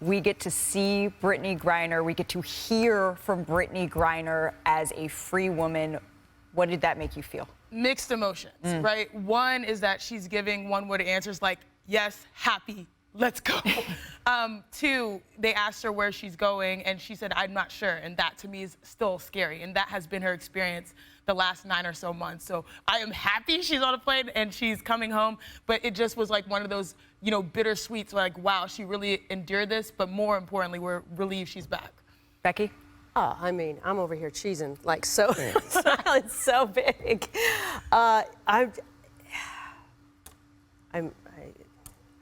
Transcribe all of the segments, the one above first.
we get to see Brittney Griner. We get to hear from Brittney Griner as a free woman. What did that make you feel? Mixed emotions, right? One is that she's giving one-word answers like, yes, happy, let's go. Two, they asked her where she's going, and she said, I'm not sure. And that, to me, is still scary. And that has been her experience the last 9 or so months. So I am happy she's on a plane and she's coming home. But it just was like one of those, you know, bittersweets, like, wow, she really endured this. But more importantly, we're relieved she's back. Becky? Oh, I mean, I'm over here cheesing, like, so, smiling so big. I'm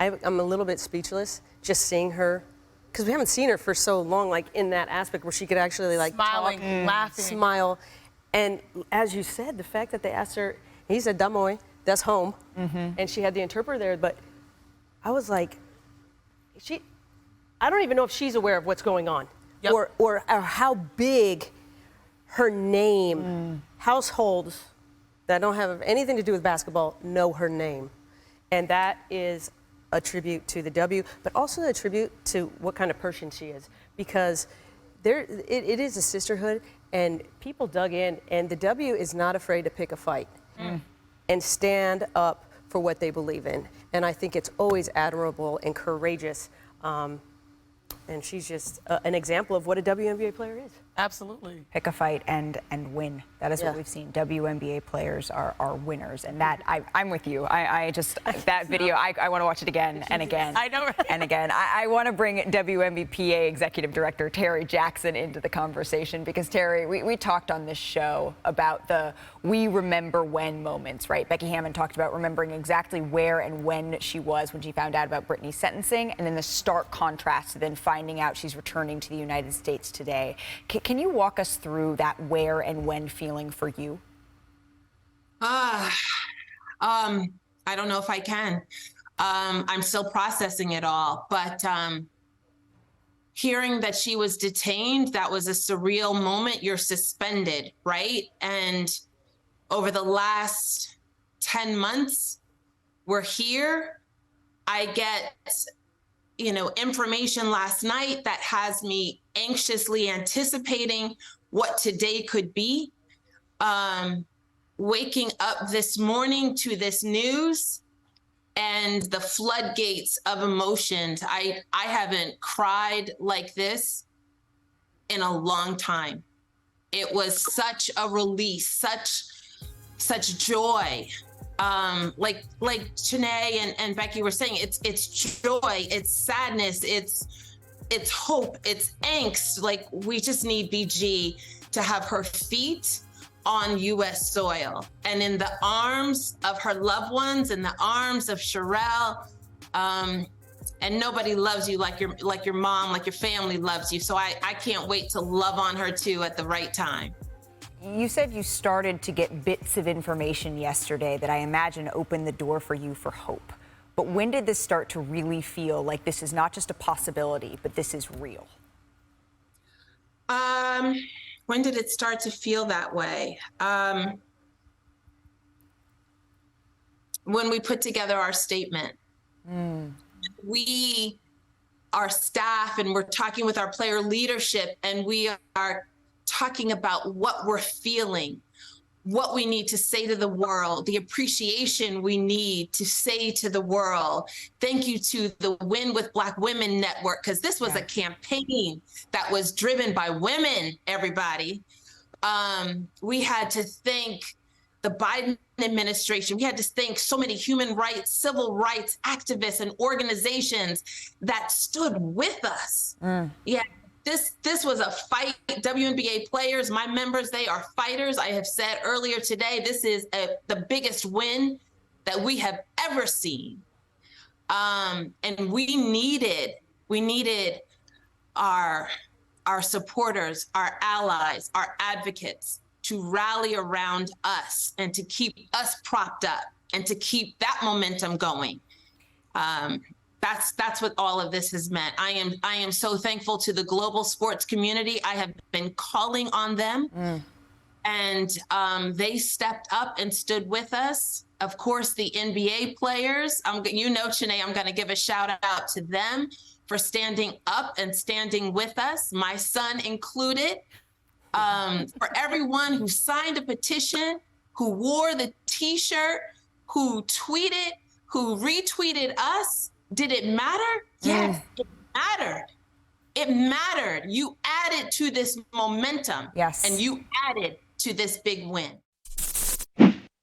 a little bit speechless just seeing her, because we haven't seen her for so long, like, in that aspect where she could actually, like, smiling, talk, laughing, smile. And as you said, the fact that they asked her, he said, Damoy, that's home, and she had the interpreter there, but I was like, I don't even know if she's aware of what's going on. Yep. Or how big her name, households that don't have anything to do with basketball know her name. And that is a tribute to the W, but also a tribute to what kind of person she is. Because it is a sisterhood, and people dug in, and the W is not afraid to pick a fight and stand up for what they believe in. And I think it's always admirable and courageous. And she's just an example of what a WNBA player is. Absolutely. Pick a fight and win. That is what we've seen. WNBA players are winners. And that, I'm with you. I just, that video, I want to watch it again and again. I know, right? And again. I want to bring WNBPA Executive Director Terry Jackson into the conversation, because Terry, we talked on this show about the we remember when moments, right? Becky Hammon talked about remembering exactly where and when she was when she found out about Brittney's sentencing, and then the stark contrast to then finding out she's returning to the United States today. Can you walk us through that where and when feeling for you? I don't know if I can. I'm still processing it all, but hearing that she was detained, that was a surreal moment. You're suspended, right? And over the last 10 months, we're here. I get, information last night that has me anxiously anticipating what today could be. Waking up this morning to this news and the floodgates of emotions. I haven't cried like this in a long time. It was such a release, such joy. Like Chanae and Becky were saying, it's joy, it's sadness, it's hope, it's angst. Like, we just need BG to have her feet on U.S. soil and in the arms of her loved ones, in the arms of Sherelle. And nobody loves you like your mom, like your family loves you. So I can't wait to love on her too at the right time. You said you started to get bits of information yesterday that I imagine opened the door for you for hope. But when did this start to really feel like this is not just a possibility, but this is real? When did it start to feel that way? When we put together our statement. We, our staff, and we're talking with our player leadership, and we are talking about what we're feeling, what we need to say to the world, the appreciation we need to say to the world. Thank you to the Win with Black Women Network, because this was a campaign that was driven by women, everybody. We had to thank the Biden administration. We had to thank so many human rights, civil rights activists and organizations that stood with us. Yeah. This was a fight. WNBA players, my members, they are fighters. I have said earlier today, this is the biggest win that we have ever seen. And we needed our supporters, our allies, our advocates to rally around us and to keep us propped up and to keep that momentum going. That's what all of this has meant. I am so thankful to the global sports community. I have been calling on them, and they stepped up and stood with us. Of course, the NBA players, Chanae, I'm going to give a shout out to them for standing up and standing with us, my son included. For everyone who signed a petition, who wore the T-shirt, who tweeted, who retweeted us. Did it matter? Yes, it mattered. It mattered. You added to this momentum. Yes. And you added to this big win.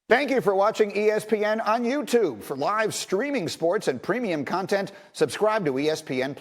Thank you for watching ESPN on YouTube. For live streaming sports and premium content, subscribe to ESPN+.